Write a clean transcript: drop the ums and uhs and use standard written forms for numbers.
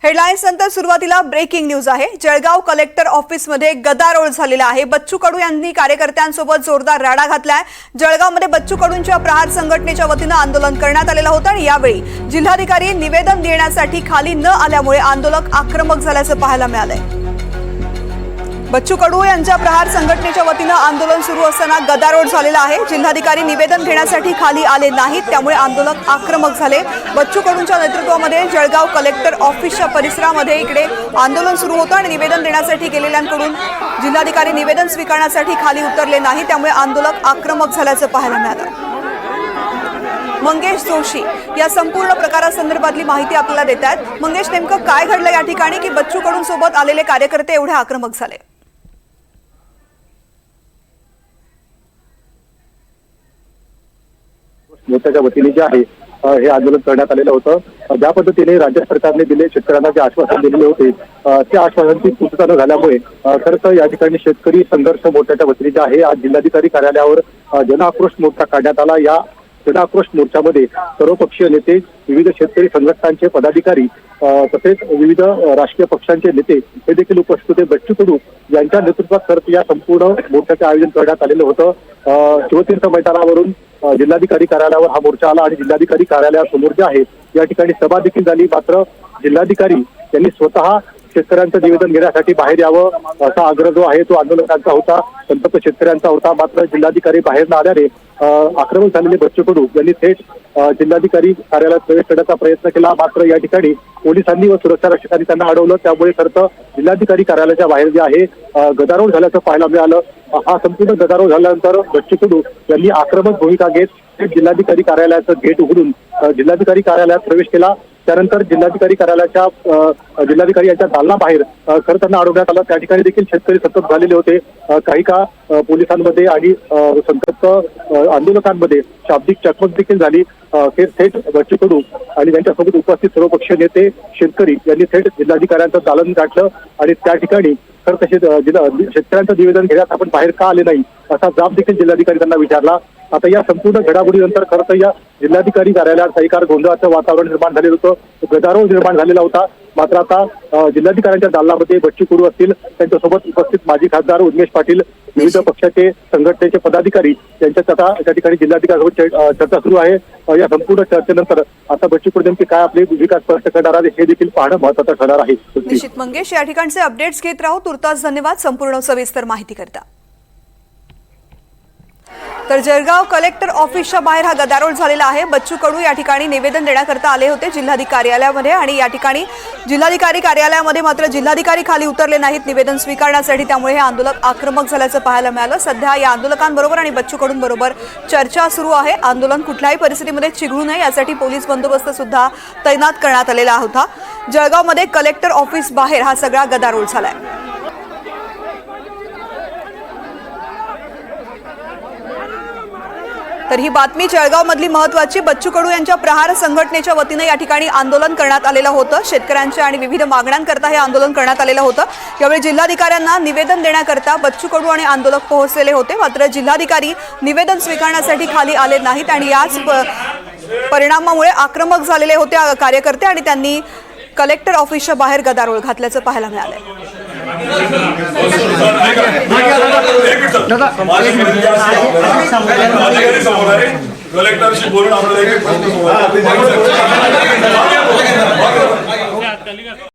Headlines नंतर सुरुवातीला breaking news आहे। जळगाव कलेक्टर ऑफिसमध्ये गदारोळ झालेला आहे। बच्चू कडू यांनी कार्यकर्त्यांसोबत जोरदार राडा घातलाय। जळगावमध्ये बच्चू कडूंच्या प्रहार संघटनेच्या वतीने आंदोलन करण्यात आलेलं होतं आणि यावेळी जिल्हाधिकारी निवेदन देण्यासाठी खाली न आल्यामुळे आंदोलक आक्रमक झाल्याचं पाहायला मिळालंय। बच्चू कडू यांच्या प्रहार संघटनेच्या वतीने आंदोलन सुरू असताना गदारोळ झालेला आहे। जिल्हाधिकारी निवेदन घेण्यासाठी खाली आले नाहीत, त्यामुळे आंदोलक आक्रमक झाले। बच्चू कडूंच्या नेतृत्वामध्ये जळगाव कलेक्टर ऑफिसच्या परिसरामध्ये इकडे आंदोलन सुरू होतं आणि निवेदन देण्यासाठी गेलेल्यांकडून जिल्हाधिकारी निवेदन स्वीकारण्यासाठी खाली उतरले नाही, त्यामुळे आंदोलक आक्रमक झाल्याचं पाहायला मिळालं। मंगेश जोशी या संपूर्ण प्रकारासंदर्भातली माहिती आपल्याला देत आहेत। मंगेश, नेमकं काय घडलं या ठिकाणी की बच्चू कडूं सोबत आलेले कार्यकर्ते एवढे आक्रमक झाले? मोर्चाच्या वतीने जे आहे हे आंदोलन करण्यात आलेलं होतं। ज्या पद्धतीने राज्य सरकारने दिले शेतकऱ्यांना जे आश्वासन दिलेले होते त्या आश्वासनाची पूर्तता न झाल्यामुळे खरं तर या ठिकाणी शेतकरी संघर्ष मोर्चाच्या वतीने जे आहे आज जिल्हाधिकारी कार्यालयावर जनआक्रोश मोर्चा काढण्यात आला। या जनआक्रोश मोर्चामध्ये सर्वपक्षीय नेते, विविध शेतकरी संघटनांचे पदाधिकारी तसेच विविध राजकीय पक्षांचे नेते हे देखील उपस्थित होते। बच्चू कडू यांच्या नेतृत्वात खरं या संपूर्ण मोर्चाचे आयोजन करण्यात आलेलं होतं। शिवतीर्थ मैदानावरून जिल्हाधिकारी कार्यालयावर हा मोर्चा आला आणि जिल्हाधिकारी कार्यालयासमोर जे आहे या ठिकाणी सभा देखील झाली। मात्र जिल्हाधिकारी यांनी स्वतः शेतकऱ्यांचं निवेदन घेण्यासाठी बाहेर यावं असा आग्रह जो आहे तो आंदोलकांचा होता, संतप्त शेतकऱ्यांचा होता। मात्र जिल्हाधिकारी बाहेर न आल्याने आक्रमक झालेले बच्चू कडू यांनी थेट जिल्हाधिकारी कार्यालयात प्रवेश करण्याचा प्रयत्न केला। मात्र या ठिकाणी पोलिसांनी व सुरक्षा रक्षकांनी त्यांना अडवलं, त्यामुळे खरं जिल्हाधिकारी कार्यालयाच्या बाहेर जे आहे गदारोळ झाल्याचं पाहायला मिळालं। हा संपूर्ण गदारोळ झाल्यानंतर बच्चू कडू यांनी आक्रमक भूमिका घेत जिल्हाधिकारी कार्यालयाचं गेट उघडून जिल्हाधिकारी कार्यालयात प्रवेश केला। त्यानंतर जिल्हाधिकारी कार्यालयाच्या जिल्हाधिकारी यांच्या दालनाबाहेर खरं त्यांना अडवण्यात आलं। त्या ठिकाणी देखील शेतकरी सतत झालेले होते। काही का पोलिसांमध्ये आणि संतप्त आंदोलकांमध्ये शाब्दिक चकमक देखील झाली। थेट बच्चू कडू आणि त्यांच्यासोबत उपस्थित सर्वपक्षीय नेते, शेतकरी यांनी थेट जिल्हाधिकाऱ्यांचं दालन गाठलं आणि त्या ठिकाणी खरं तसे शेतकऱ्यांचं निवेदन घेण्यास आपण बाहेर का आले नाही असा जाब देखील जिल्हाधिकारी त्यांना विचारला। आता या संपूर्ण घडामोडीनंतर खरं तर या जिल्हाधिकारी कार्यालयात काही गोंधळाचं वातावरण निर्माण झालेलं होतं, गदारोळ निर्माण झालेला होता। मात्र आता जिल्हाधिकाऱ्यांच्या दालनामध्ये बच्चू कडू असतील, त्यांच्यासोबत उपस्थित माजी खासदार उन्मेष पाटील, विविध पक्षाचे संघटनेचे पदाधिकारी यांच्यात आता त्या ठिकाणी जिल्हाधिकाऱ्यांसोबत चर्चा सुरू आहे। या संपूर्ण चर्चेनंतर आता बच्चू कडू नेमके काय आपले भूमिका स्पष्ट करणार आहे हे देखील पाहणं महत्त्वाचं ठरणार आहे। निश्चित मंगेश, या ठिकाणचे अपडेट्स घेत राहू। तुर्तास धन्यवाद संपूर्ण सविस्तर माहिती करता। तर जळगाव कलेक्टर ऑफिसच्या बाहेर हा गदारोळ झालेला आहे। बच्चू कडू या ठिकाणी निवेदन देण्याकरता आले होते जिल्हाधिकारी कार्यालयामध्ये आणि या ठिकाणी जिल्हाधिकारी कार्यालयामध्ये मात्र जिल्हाधिकारी खाली उतरले नाहीत निवेदन स्वीकारण्यासाठी, त्यामुळे हे आंदोलक आक्रमक झाल्याचं पाहायला मिळालं। सध्या या आंदोलकांबरोबर आणि बच्चू कडूंबरोबर चर्चा सुरू आहे। आंदोलन कुठल्याही परिस्थितीमध्ये चिघळू नये यासाठी पोलीस बंदोबस्त सुद्धा तैनात करण्यात आलेला होता। जळगावमध्ये कलेक्टर ऑफिस बाहेर हा सगळा गदारोळ झालाय। तर ही बातमी जळगाव मधली महत्त्वाची। बच्चू कडू यांच्या प्रहार संघटनेच्या वतीने या ठिकाणी आंदोलन करण्यात आलेलं होतं। शेतकऱ्यांच्या आणि विविध मागण्यांकरता हे आंदोलन करण्यात आलेलं होतं। यावेळी जिल्हाधिकाऱ्यांना निवेदन देण्याकरता बच्चू कडू आणि आंदोलक पोहोचलेले होते, मात्र जिल्हाधिकारी निवेदन स्वीकारण्यासाठी खाली आले नाहीत आणि याच परिणामामुळे आक्रमक झालेले होते कार्यकर्ते आणि त्यांनी कलेक्टर ऑफिसच्या बाहेर गदारोळ घातल्याचं पाहायला मिळालंय। कलेक्टरशी बोलून आपल्याला